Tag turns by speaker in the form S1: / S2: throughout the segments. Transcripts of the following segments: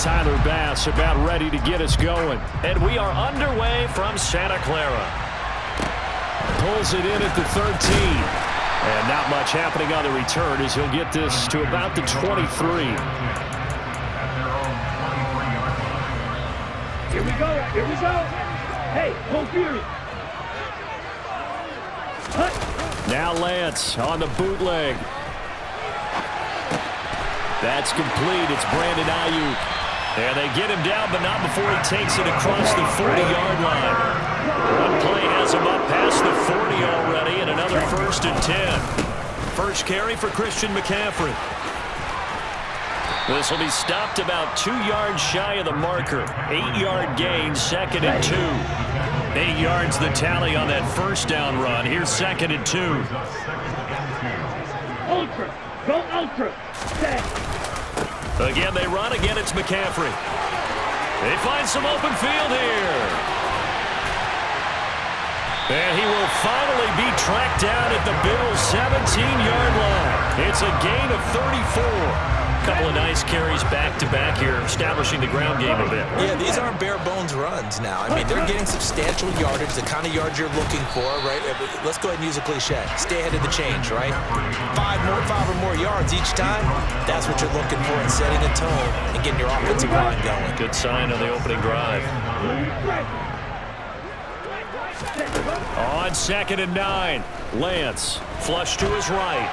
S1: Tyler Bass about ready to get us going.
S2: And we are underway from Santa Clara.
S1: Pulls it in at the 13. And not much happening on the return as he'll get this to about the 23.
S3: Here we go. Here we go. Hey, hold period.
S1: Now Lance on the bootleg. That's complete. It's Brandon Ayuk. And they get him down, but not before he takes it across the 40-yard line. One play has him up past the 40 already, and another 1st and 10. First carry for Christian McCaffrey. This will be stopped about 2 yards shy of the marker. 8-yard gain, 2nd and 2. 8 yards the tally on that first down run. Here's 2nd and 2.
S3: Ultra. Go ultra. Set.
S1: Again, they run. Again, it's McCaffrey. They find some open field here. And he will finally be tracked down at the Bills' 17-yard line. It's a gain of 34. Couple of nice carries back-to-back here, establishing the ground game a bit.
S4: Yeah, these aren't bare-bones runs now. I mean, they're getting substantial yardage, the kind of yards you're looking for, right? Let's go ahead and use a cliche. Stay ahead of the change, right? 5 or more yards each time, that's what you're looking for in setting a tone and getting your offensive line going.
S1: Good sign on the opening drive. On 2nd and 9, Lance, flush to his right.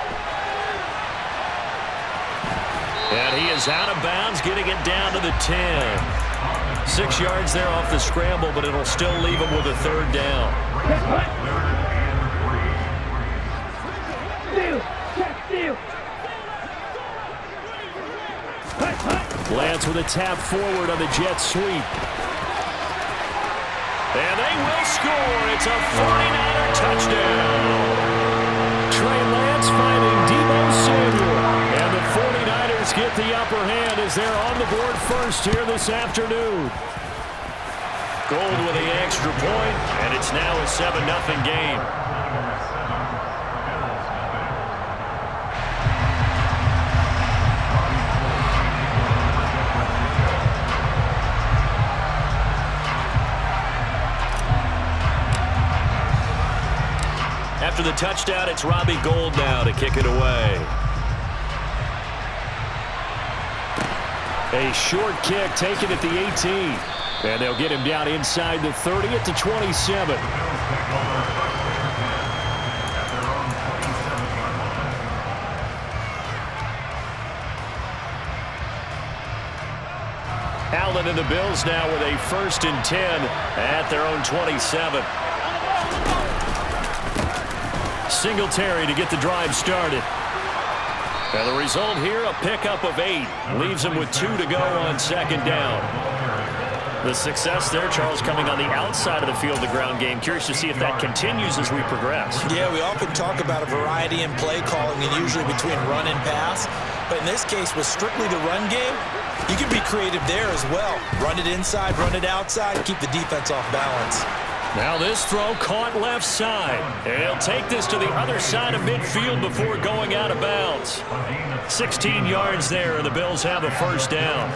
S1: And he is out of bounds, getting it down to the 10. 6 yards there off the scramble, but it'll still leave him with a 3rd down. Lance with a tap forward on the jet sweep. And they will score. It's a 49er touchdown. Trey Lance finding Deebo Samuel. And the 49ers get the upper hand as they're on the board first here this afternoon. Gold with the extra point, and it's now a 7-0 game. After the touchdown, it's Robbie Gould now to kick it away. A short kick taken at the 18. And they'll get him down inside the 30 at the 27. Allen and the Bills now with a 1st and 10 at their own 27. Singletary to get the drive started. And the result here, a pickup of 8. Leaves him with 2 to go on 2nd down. The success there, Charles, coming on the outside of the field, the ground game. Curious to see if that continues as we progress.
S4: Yeah, we often talk about a variety in play calling and usually between run and pass. But in this case, with strictly the run game, you can be creative there as well. Run it inside, run it outside, keep the defense off balance.
S1: Now this throw caught left side. And he'll take this to the other side of midfield before going out of bounds. 16 yards there, and the Bills have a 1st down.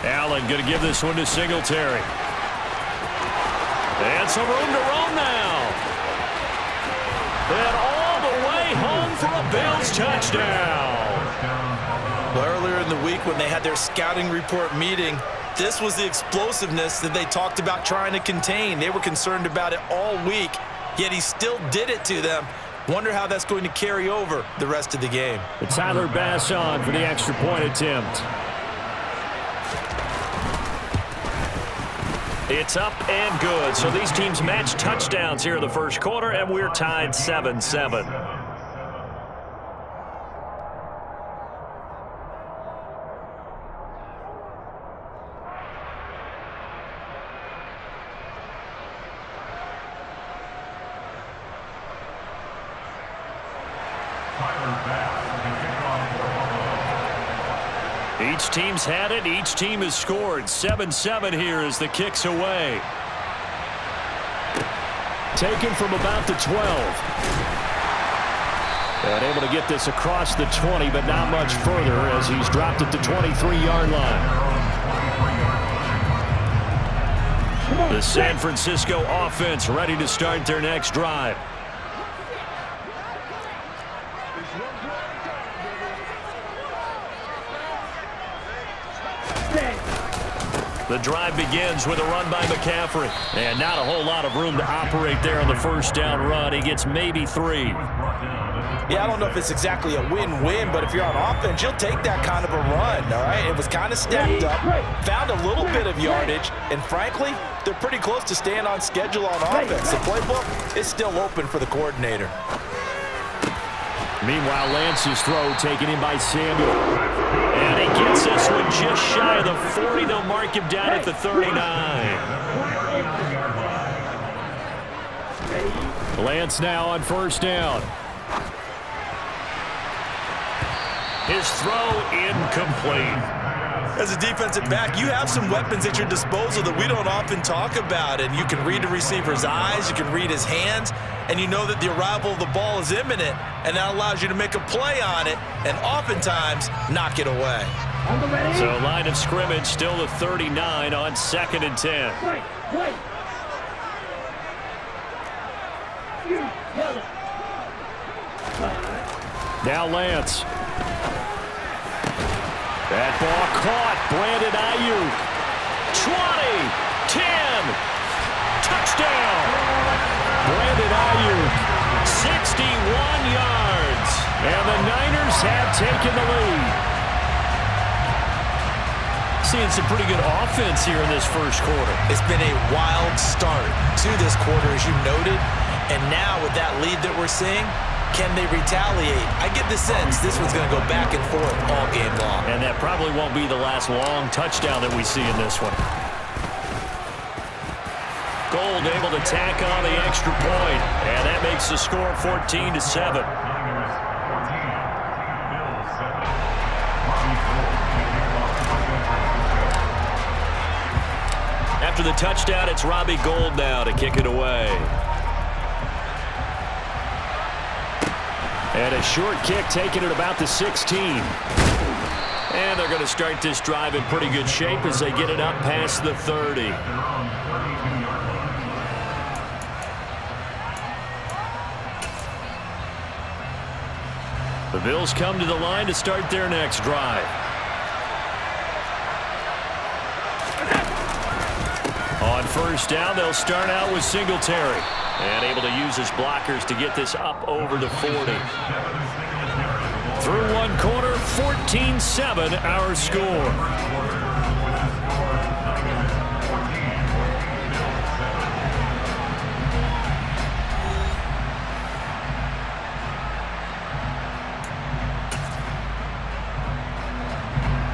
S1: Allen going to give this one to Singletary. And some room to roam now. And all the way home for a Bills touchdown.
S4: Well, earlier in the week when they had their scouting report meeting, this was the explosiveness that they talked about trying to contain. They were concerned about it all week, yet he still did it to them. Wonder how that's going to carry over the rest of the game.
S1: Tyler Bass on for the extra point attempt. It's up and good. So these teams match touchdowns here in the first quarter, and we're tied 7-7. Each team's had it. Each team has scored. 7-7 here as the kick's away. Taken from about the 12. And able to get this across the 20, but not much further as he's dropped it to 23-yard line. The San Francisco offense ready to start their next drive. The drive begins with a run by McCaffrey. And not a whole lot of room to operate there on the first down run. He gets maybe 3.
S4: Yeah, I don't know if it's exactly a win-win, but if you're on offense, you'll take that kind of a run, all right? It was kind of stacked up, found a little bit of yardage, and frankly, they're pretty close to staying on schedule on offense. The playbook is still open for the coordinator.
S1: Meanwhile, Lance's throw taken in by Samuel. And he gets this one just shy of the 40. They'll mark him down at the 39. Lance now on first down. His throw incomplete.
S4: As a defensive back, you have some weapons at your disposal that we don't often talk about. And you can read the receiver's eyes, you can read his hands, and you know that the arrival of the ball is imminent, and that allows you to make a play on it and oftentimes knock it away.
S1: So line of scrimmage still the 39 on 2nd and 10. Now Lance. That ball caught. Brandon Ayuk. 20, 10, touchdown. Brandon Ayuk, 61 yards. And the Niners have taken the lead. Seeing some pretty good offense here in this first quarter.
S4: It's been a wild start to this quarter, as you noted. And now with that lead that we're seeing, can they retaliate? I get the sense this one's going to go back and forth all game long.
S1: And that probably won't be the last long touchdown that we see in this one. Gold able to tack on the extra point, and that makes the score 14-7. After the touchdown, it's Robbie Gould now to kick it away. And a short kick taken at about the 16. And they're going to start this drive in pretty good shape as they get it up past the 30. The Bills come to the line to start their next drive. On first down, they'll start out with Singletary. And able to use his blockers to get this up over the 40. Through one quarter, 14-7 our score.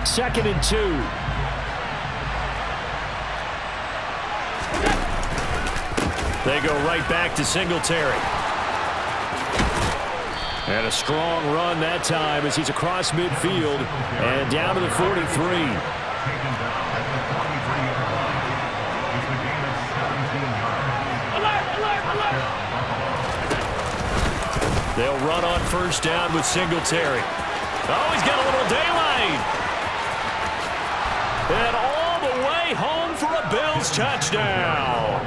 S1: Second and 2. They go right back to Singletary. And a strong run that time as he's across midfield and down to the 43. They'll run on first down with Singletary. Oh, he's got a little daylight. And all the way home for a Bills touchdown.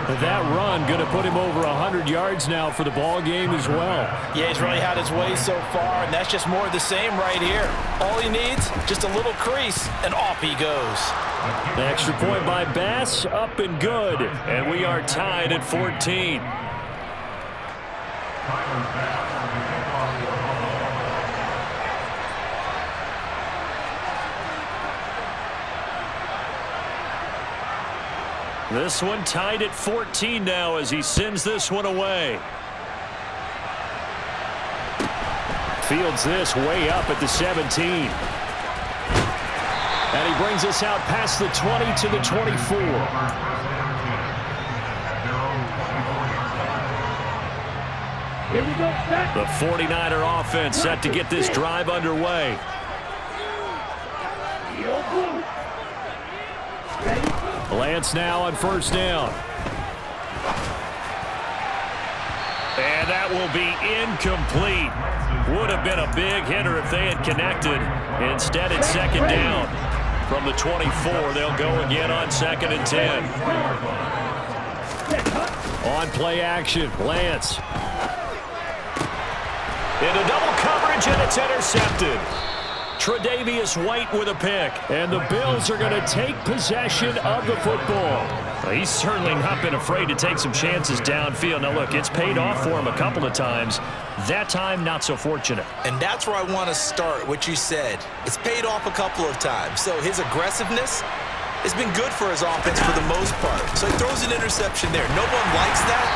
S1: That run going to put him over 100 yards now for the ball game as well.
S4: Yeah, he's really had his way so far, and that's just more of the same right here. All he needs, just a little crease, and off he goes.
S1: The extra point by Bass, up and good. And we are tied at 14. This one tied at 14 now as he sends this one away. Fields this way up at the 17. And he brings us out past the 20 to the 24.
S3: Here we go.
S1: The 49er offense set to get this drive underway. Lance now on first down. And that
S2: that will be incomplete. Would have been a big hitter if they had connected. Instead, it's second down. From the 24, they'll go again on 2nd and 10.
S1: On play action, Lance.
S2: Into double coverage, and it's intercepted. Tre'Davious White with a pick.
S1: And the Bills are going to take possession of the football.
S2: Well, he's certainly not been afraid to take some chances downfield. Now, look, it's paid off for him a couple of times. That time, not so fortunate.
S4: And that's where I want to start, what you said. It's paid off a couple of times. So his aggressiveness has been good for his offense for the most part. So he throws an interception there. No one likes that,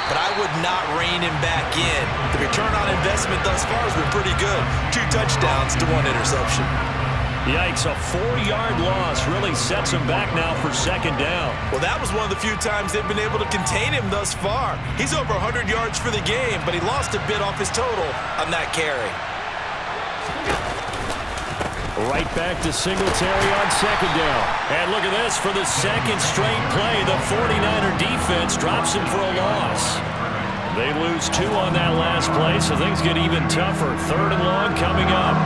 S4: but I would not rein him back in. The return on investment thus far has been pretty good. 2 touchdowns to 1 interception.
S2: Yikes, a 4-yard loss really sets him back now for second down.
S4: Well, that was one of the few times they've been able to contain him thus far. He's over 100 yards for the game, but he lost a bit off his total on that carry.
S1: Right back to Singletary on second down.
S2: And look at this. For the second straight play, the 49er defense drops him for a loss. They lose 2 on that last play, so things get even tougher. 3rd and long coming up.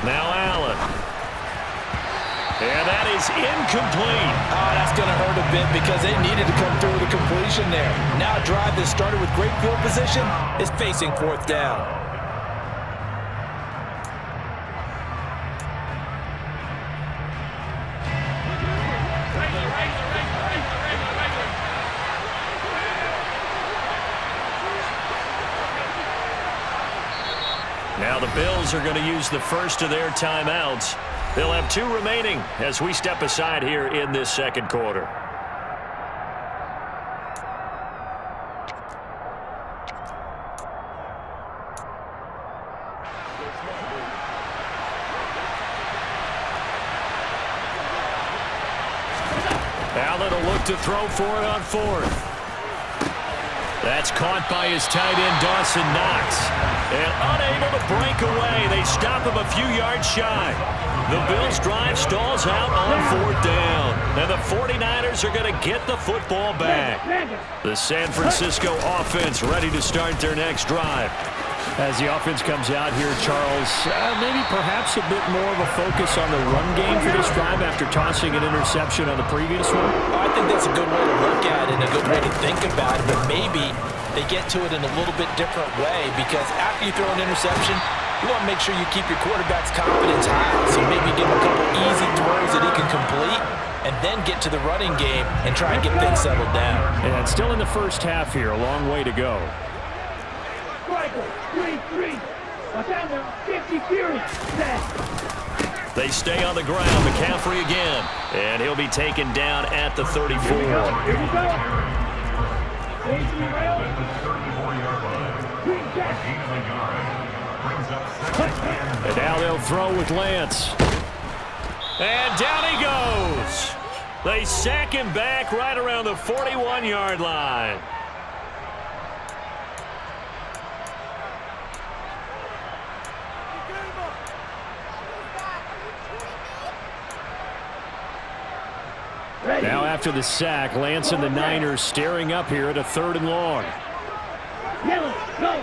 S2: Now Allen. And that is incomplete.
S4: Oh, that's going to hurt a bit because they needed to come through with a completion there. Now a drive that started with great field position is facing 4th down.
S2: Now the Bills are going to use the first of their timeouts. They'll have 2 remaining as we step aside here in this second quarter. Allen will look to throw for it on 4th. That's caught by his tight end, Dawson Knox. And unable to break away. They stop him a few yards shy. The Bills' drive stalls out on 4th down. And the 49ers are going to get the football back. The San Francisco offense ready to start their next drive.
S1: As the offense comes out here, Charles, maybe perhaps a bit more of a focus on the run game for this drive after tossing an interception on the previous one?
S4: I think that's a good way to look at it and a good way to think about it, but maybe they get to it in a little bit different way because after you throw an interception, you want to make sure you keep your quarterback's confidence high. So maybe give him a couple easy throws that he can complete and then get to the running game and try and get things settled down.
S1: And still in the first half here, a long way to go.
S3: 3-3. Down there, 50 Fury.
S2: They stay on the ground. McCaffrey again. And he'll be taken down at the 34.
S3: Here we go.
S1: And now they'll throw with Lance.
S2: And down he goes. They sack him back right around the 41-yard line.
S1: Now after the sack, Lance and the Niners staring up here at a 3rd and long.
S3: Yellow, go.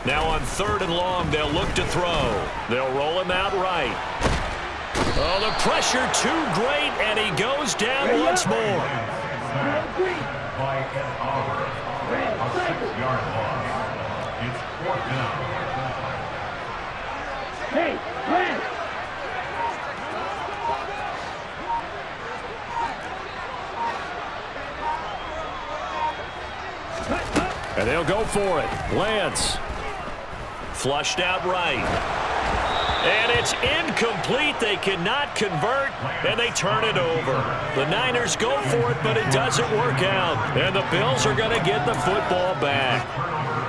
S2: Now on 3rd and long, they'll look to throw. They'll roll him out right. Oh, the pressure too great, and he goes down once more.
S5: By an hour, a 6-yard loss. It's 4th down.
S3: Hey, man.
S1: And they'll go for it. Lance.
S2: Flushed out right. And it's incomplete. They cannot convert, and they turn it over. The Niners go for it, but it doesn't work out. And the Bills are going to get the football back.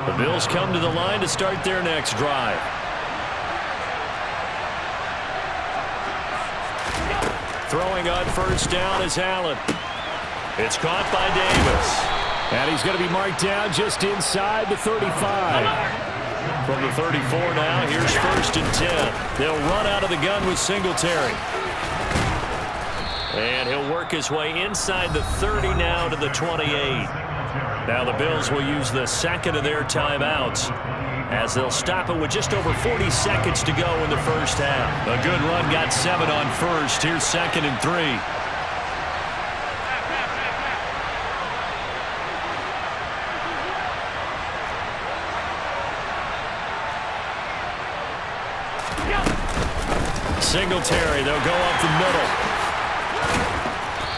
S2: The Bills come to the line to start their next drive. Throwing on 1st down is Allen. It's caught by Davis.
S1: And he's going to be marked down just inside the 35.
S2: From the 34 now, here's 1st and 10. They'll run out of the gun with Singletary. And he'll work his way inside the 30 now to the 28. Now the Bills will use the second of their timeouts as they'll stop it with just over 40 seconds to go in the first half. A good run got 7 on first. Here's 2nd and 3. Singletary, they'll go up the middle.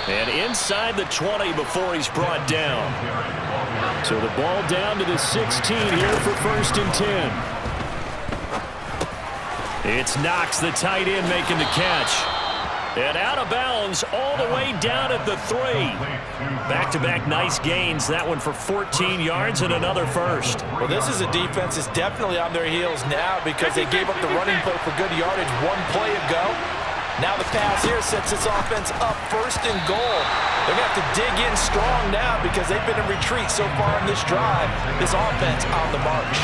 S2: And inside the 20 before he's brought down. So the ball down to the 16 here for 1st and 10. It's Knox, the tight end, making the catch. And out of bounds all the way down at the 3. Back-to-back nice gains. That one for 14 yards and another first.
S4: Well, this is a defense that's definitely on their heels now because they gave up the running play for good yardage one play ago. Now the pass here sets this offense up 1st and goal. They're going to have to dig in strong now because they've been in retreat so far in this drive. This offense on the march.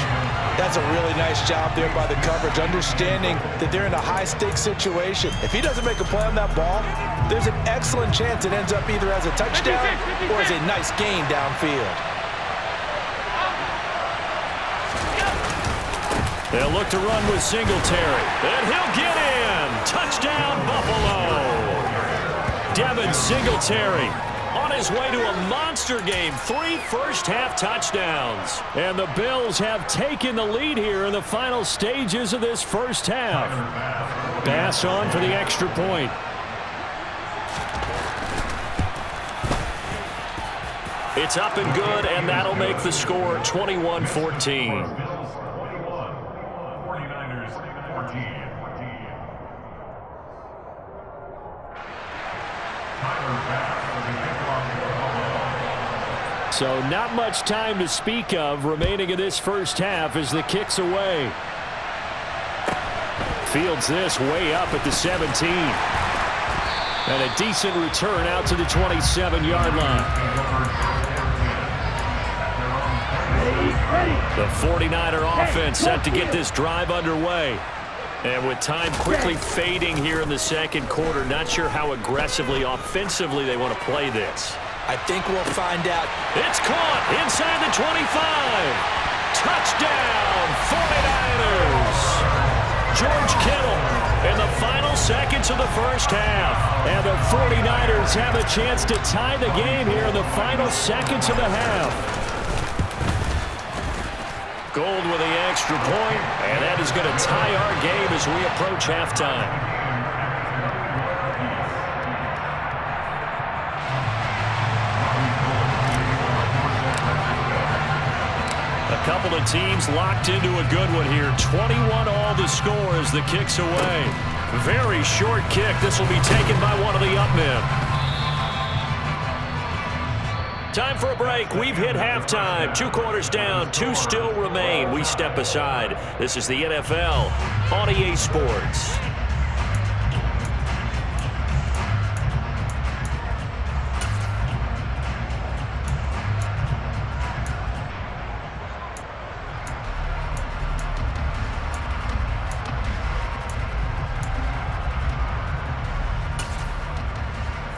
S4: That's a really nice job there by the coverage, understanding that they're in a high-stakes situation. If he doesn't make a play on that ball, there's an excellent chance it ends up either as a touchdown or as a nice gain downfield.
S2: They'll look to run with Singletary. And he'll get in. Touchdown, Buffalo. Devin Singletary on his way to a monster game. 3 first-half touchdowns. And the Bills have taken the lead here in the final stages of this first half. Bass on for the extra point. It's up and good, and that'll make the score 21-14. So not much time to speak of remaining in this first half as the kick's away. Fields this way up at the 17. And a decent return out to the 27-yard line. The 49er offense set to get this drive underway. And with time quickly fading here in the second quarter, not sure how aggressively, offensively they want to play this.
S4: I think we'll find out.
S2: It's caught inside the 25. Touchdown, 49ers. George Kittle in the final seconds of the first half. And the 49ers have a chance to tie the game here in the final seconds of the half. Gold with the extra point, and that is going to tie our game as we approach halftime. A couple of teams locked into a good one here. 21 all the score as the kick's away. Very short kick. This will be taken by one of the up men. Time for a break. We've hit halftime. 2 quarters down. 2 still remain. We step aside. This is the NFL on EA Sports.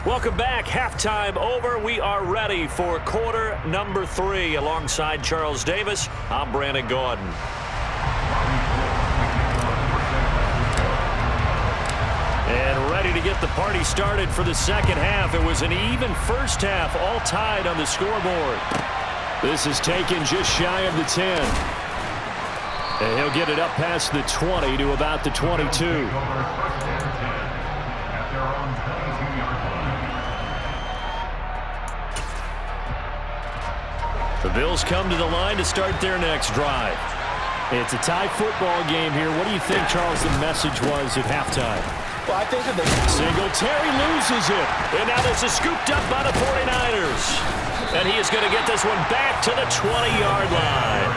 S2: Welcome back. Halftime over. We are ready for quarter number 3. Alongside Charles Davis, I'm Brandon Gordon. And ready to get the party started for the second half. It was an even first half, all tied on the scoreboard. This is taken just shy of the 10. And he'll get it up past the 20 to about the 22. The Bills come to the line to start their next drive. It's a tie football game here. What do you think, Charles, the message was at halftime?
S4: Well, I think that
S2: Singletary loses it. And now this is scooped up by the 49ers. And he is going to get this one back to the 20-yard line.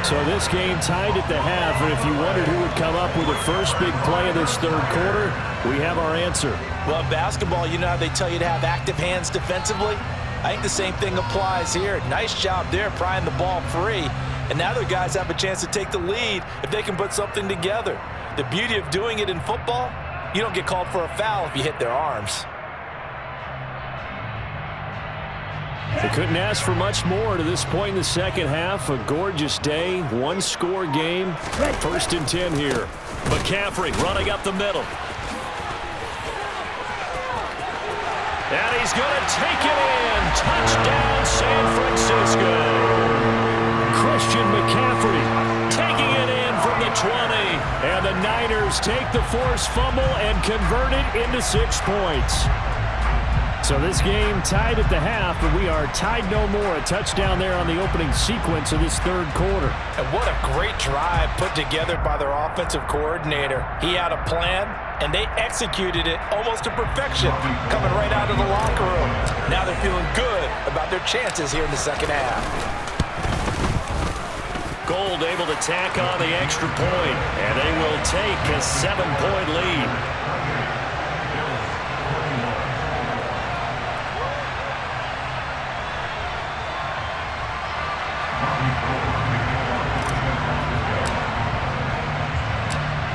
S2: So this game tied at the half, and if you wondered who would come up with the first big play of this third quarter, we have our answer.
S4: Well, in basketball, you know how they tell you to have active hands defensively? I think the same thing applies here. Nice job there prying the ball free. and now their guys have a chance to take the lead if they can put something together. The beauty of doing it in football, you don't get called for a foul if you hit their arms.
S1: They couldn't ask for much more to this point in the second half. A gorgeous day, one-score game. 1st and 10 here.
S2: McCaffrey running up the middle. And he's going to take it in. Touchdown, San Francisco.
S1: Christian McCaffrey
S2: Taking it in from the 20.
S1: and the Niners take the forced fumble and convert it into 6 points. So this game tied at the half, but we are tied no more. A touchdown there on the opening sequence of this 3rd quarter.
S4: And what a great drive put together by their offensive coordinator. He had a plan, and they executed it almost to perfection, coming right out of the locker room. Now they're feeling good about their chances here in the second half.
S2: Gold able to tack on the extra point, and they will take a 7-point lead.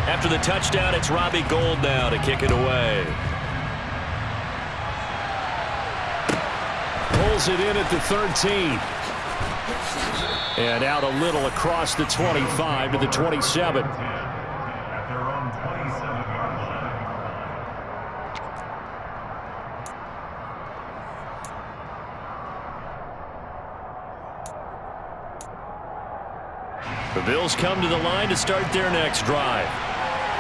S2: After the touchdown, it's Robbie Gould now to kick it away.
S1: Pulls it in at the 13. And out a little across the 25 to the 27.
S5: At their own 27-yard line.
S2: The Bills come to the line to start their next drive.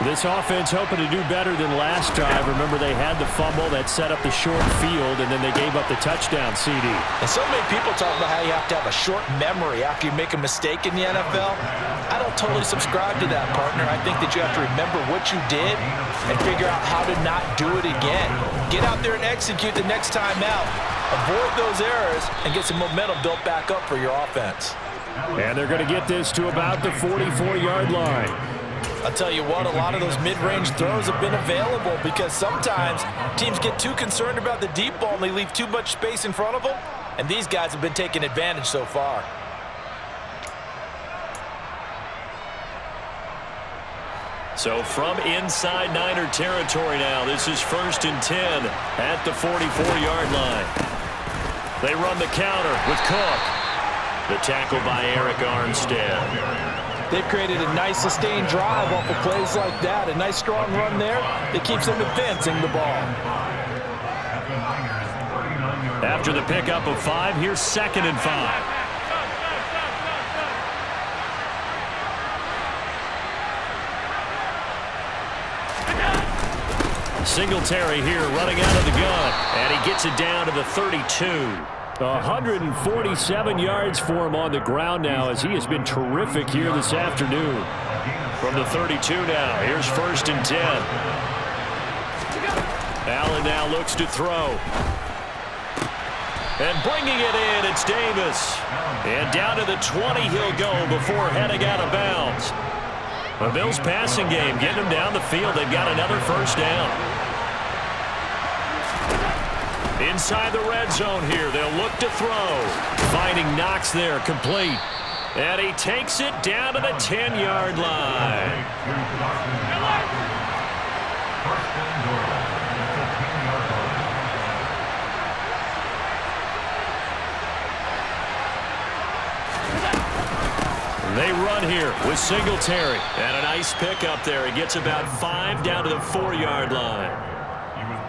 S1: This offense hoping to do better than last drive. Remember, they had the fumble that set up the short field, and then they gave up the touchdown CD.
S4: And so many people talk about how you have to have a short memory after you make a mistake in the NFL. I don't totally subscribe to that, partner. I think that you have to remember what you did and figure out how to not do it again. Get out there and execute the next time out. Avoid those errors and get some momentum built back up for your offense.
S1: And they're going to get this to about the 44-yard line.
S4: I'll tell you what, a lot of those mid-range throws have been available because sometimes teams get too concerned about the deep ball and they leave too much space in front of them, and these guys have been taking advantage so far.
S2: So from inside Niner territory now, this is 1st and 10 at the 44-yard line. They run the counter with Cook. The tackle by Eric Armstead.
S4: They've created a nice sustained drive off of plays like that. A nice strong run there that keeps them advancing the ball.
S2: After the pickup of 5, here's 2nd and 5. Singletary here running out of the gun, and he gets it down to the 32.
S1: 147 yards for him on the ground now, as he has been terrific here this afternoon.
S2: From the 32 now, here's 1st and 10. Allen now looks to throw. And bringing it in, it's Davis. And down to the 20 he'll go before heading out of bounds. The Bills passing game, getting them down the field. They've got another 1st down. Inside the red zone here, they'll look to throw. Finding Knox there, complete. And he takes it down to the 10-yard line. They run here with Singletary. And a nice pickup there. He gets about 5 down to the 4-yard line.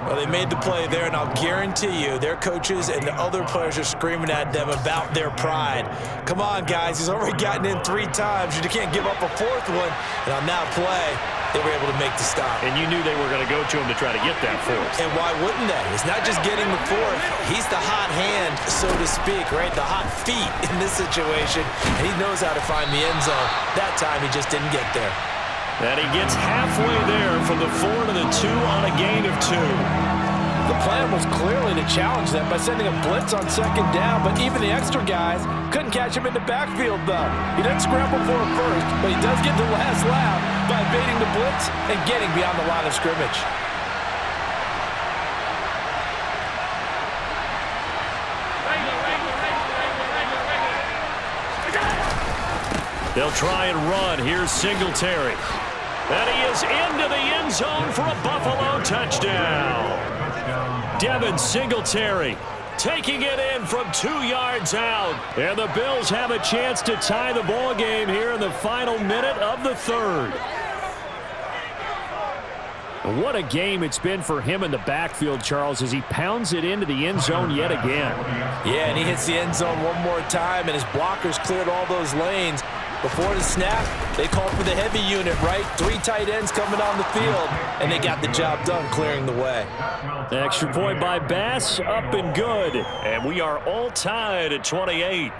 S4: Well, they made the play there, and I'll guarantee you their coaches and the other players are screaming at them about their pride. Come on, guys. He's already gotten in 3 times. You can't give up a 4th one. And on that play, they were able to make the stop.
S2: And you knew they were going to go to him to try to get that 4th.
S4: And why wouldn't they? It's not just getting the 4th. He's the hot hand, so to speak, right? The hot feet in this situation. And he knows how to find the end zone. That time, he just didn't get there.
S2: And he gets halfway there from the 4 to the 2 on a gain of 2.
S4: The plan was clearly to challenge them by sending a blitz on 2nd down, but even the extra guys couldn't catch him in the backfield, though. He doesn't scramble for it first, but he does get the last laugh by evading the blitz and getting beyond the line of scrimmage.
S2: They'll try and run. Here's Singletary. And he is into the end zone for a Buffalo touchdown. Devin Singletary taking it in from 2 yards out. And the Bills have a chance to tie the ball game here in the final minute of the third. What a game it's been for him in the backfield, Charles, as he pounds it into the end zone yet again.
S4: Yeah, and he hits the end zone one more time, and his blockers cleared all those lanes. Before the snap, they called for the heavy unit, right? 3 tight ends coming on the field, and they got the job done clearing the way.
S2: The extra point by Bass, up and good. And we are all tied at 28.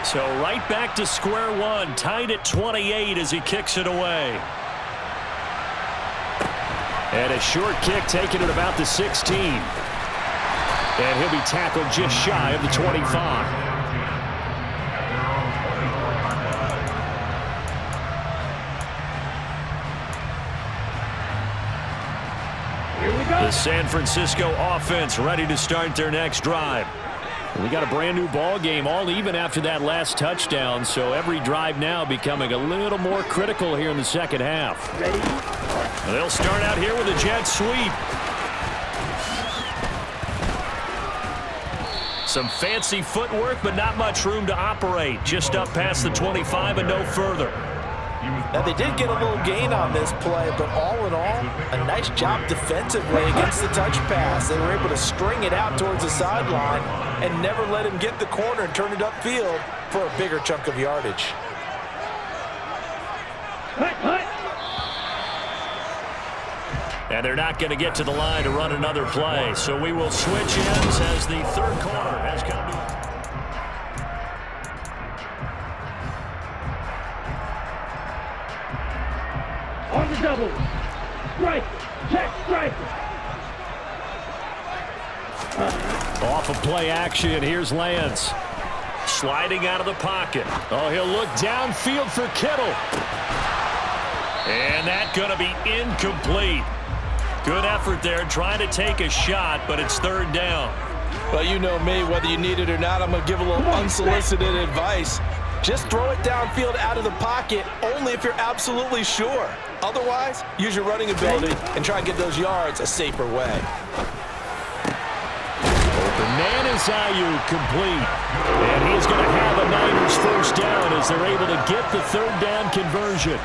S2: So right back to square one, tied at 28 as he kicks it away. And a short kick taken at about the 16. And he'll be tackled just shy of the 25.
S3: Here we go.
S2: The San Francisco offense ready to start their next drive. We got a brand new ball game, all even after that last touchdown, so every drive now becoming a little more critical here in the second half.
S3: Ready?
S2: They'll start out here with a jet sweep. Some fancy footwork, but not much room to operate. Just up past the 25 and no further.
S4: Now, they did get a little gain on this play, but all in all, a nice job defensively against the touch pass. They were able to string it out towards the sideline and never let him get the corner and turn it upfield for a bigger chunk of yardage.
S3: Hut, hut.
S2: And they're not going to get to the line to run another play, so we will switch ends as the third quarter has come to.
S3: On the double. Strike. Check. Strike.
S2: Off of play action, here's Lance. Sliding out of the pocket. Oh, he'll look downfield for Kittle. And that's going to be incomplete. Good effort there, trying to take a shot, but it's third down.
S4: Well, you know me, whether you need it or not, I'm going to give a little unsolicited advice. Just throw it downfield out of the pocket only if you're absolutely sure. Otherwise, use your running ability and try and get those yards a safer way.
S2: Open man is Ayuk, complete. And he's going to have a Niners first down as they're able to get the third down conversion.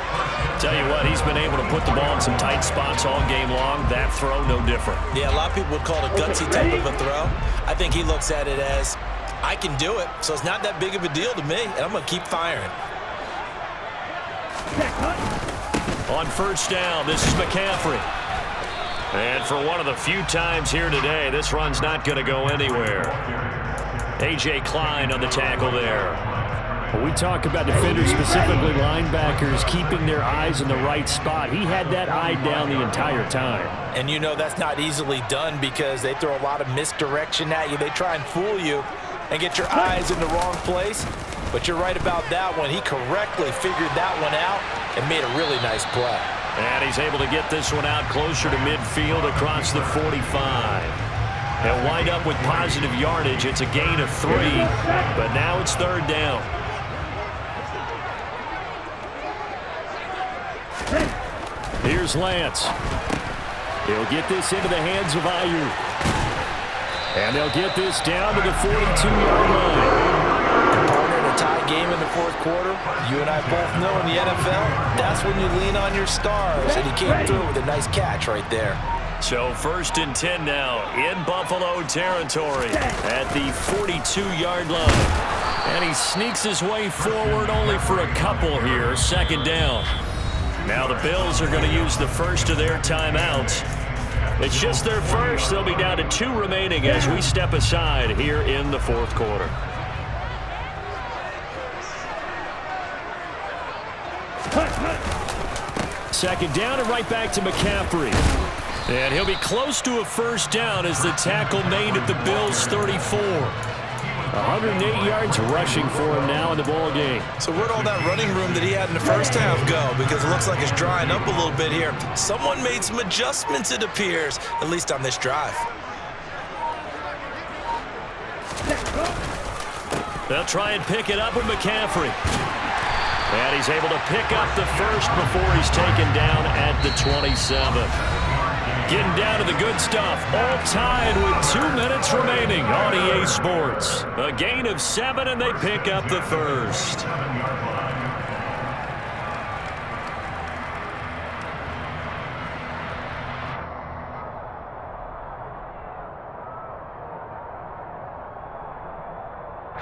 S2: Tell you what, he's been able to put the ball in some tight spots all game long. That throw, no different.
S4: Yeah, a lot of people would call it a gutsy type of a throw. I think he looks at it as, I can do it, so it's not that big of a deal to me, and I'm going to keep firing.
S2: On first down, this is McCaffrey. And for one of the few times here today, this run's not going to go anywhere. A.J. Klein on the tackle there. We talk about defenders, specifically linebackers, keeping their eyes in the right spot. He had that eye down the entire time.
S4: And you know that's not easily done because they throw a lot of misdirection at you. They try and fool you and get your eyes in the wrong place. But you're right about that one. He correctly figured that one out and made a really nice play.
S2: And he's able to get this one out closer to midfield across the 45. They'll wind up with positive yardage. It's a gain of 3, but now it's third down. Here's Lance. He'll get this into the hands of Ayuk. And they'll get this down to the 42-yard line.
S4: Partner in a tie game in the fourth quarter, you and I both know in the NFL, that's when you lean on your stars. And he came through with a nice catch right there.
S2: So first and 10 now in Buffalo territory at the 42-yard line. And he sneaks his way forward only for a couple here, second down. Now the Bills are going to use the first of their timeouts. It's just their first. They'll be down to 2 remaining as we step aside here in the fourth quarter. Second down and right back to McCaffrey. And he'll be close to a first down as the tackle made at the Bills' 34.
S1: 108 yards rushing for him now in the ball game.
S4: So where'd all that running room that he had in the first half go? Because it looks like it's drying up a little bit here. Someone made some adjustments, it appears, at least on this drive.
S2: They'll try and pick it up with McCaffrey. And he's able to pick up the first before he's taken down at the 27. Getting down to the good stuff. All tied with 2 minutes remaining on EA Sports. A gain of 7, and they pick up the first.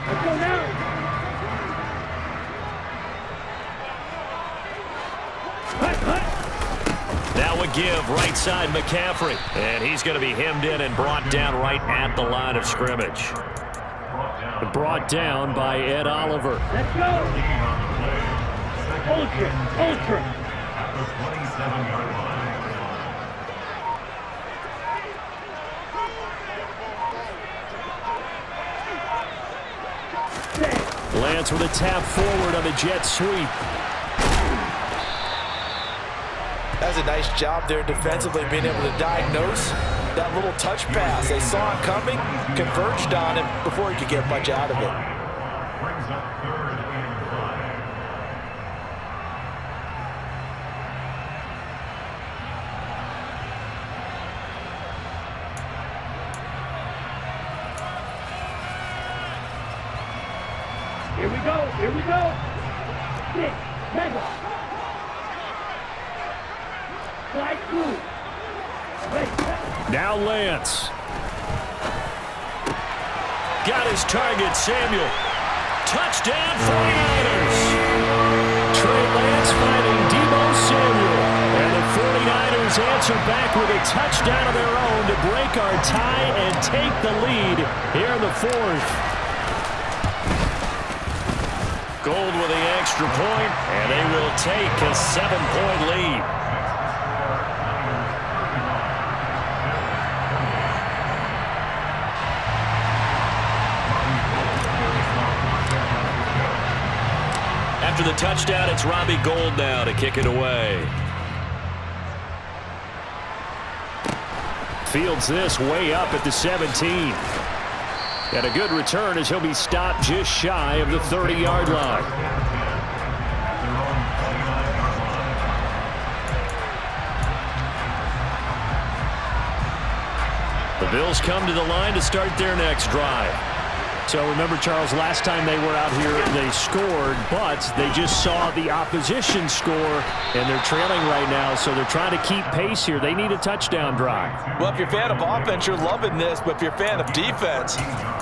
S3: Let's go now.
S2: That would give right side McCaffrey. And he's going to be hemmed in and brought down right at the line of scrimmage.
S1: Brought down by Ed Oliver.
S3: Let's go. Ultra.
S5: At the 27-yard line.
S1: Lance with a tap forward on the jet sweep.
S4: That's a nice job there defensively, being able to diagnose that little touch pass. They saw it coming, converged on him before he could get much out of it.
S5: Brings up 3rd and 5.
S3: Here we go. Six. Mega. Slide through.
S1: Now Lance.
S2: Got his target, Samuel. Touchdown, 49ers.
S1: Trey Lance finding Deebo Samuel. And the 49ers answer back with a touchdown of their own to break our tie and take the lead here in the fourth.
S2: Gold with the extra point, and they will take a 7-point lead. After the touchdown, it's Robbie Gould now to kick it away.
S1: Fields this way up at the 17. And a good return as he'll be stopped just shy of the 30-yard line.
S2: The Bills come to the line to start their next drive.
S1: So remember, Charles, last time they were out here, they scored, but they just saw the opposition score, and they're trailing right now, so they're trying to keep pace here. They need a touchdown drive.
S4: Well, if you're a fan of offense, you're loving this, but if you're a fan of defense,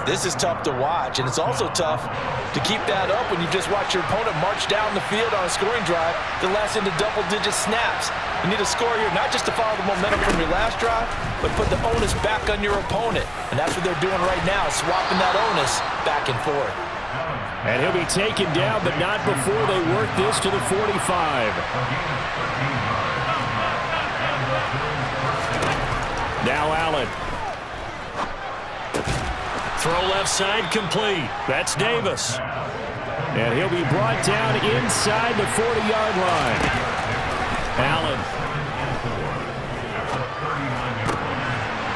S4: this is tough to watch, and it's also tough to keep that up when you just watch your opponent march down the field on a scoring drive that lasts into double-digit snaps. You need a score here, not just to follow the momentum from your last drive, but put the onus back on your opponent. And that's what they're doing right now, swapping that onus back and forth.
S1: And he'll be taken down, but not before they work this to the 45. Now Allen.
S2: Throw left side complete. That's Davis.
S1: And he'll be brought down inside the 40-yard line. Allen.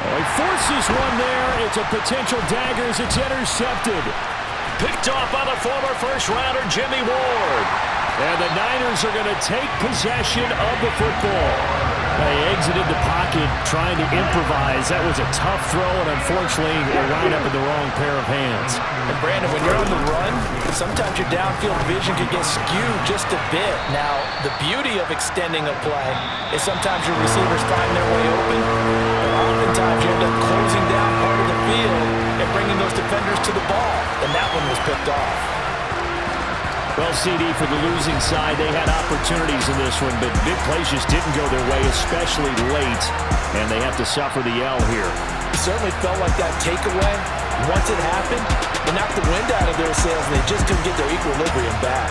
S1: Oh, he forces one there. It's a potential dagger as it's intercepted.
S2: Picked off by the former first-rounder Jimmy Ward.
S1: And the Niners are going to take possession of the football. They exited the pocket trying to improvise. That was a tough throw, and unfortunately, it wound up in the wrong pair of hands.
S4: And Brandon, when you're on the run, sometimes your downfield vision can get skewed just a bit. Now, the beauty of extending a play is sometimes your receivers find their way open, but oftentimes you end up closing down part of the field and bringing those defenders to the ball, and that one was picked off.
S1: Well, CD, for the losing side, they had opportunities in this one, but big plays just didn't go their way, especially late, and they have to suffer the L here.
S4: It certainly felt like that takeaway, once it happened, it knocked the wind out of their sails, and they just couldn't get their equilibrium back.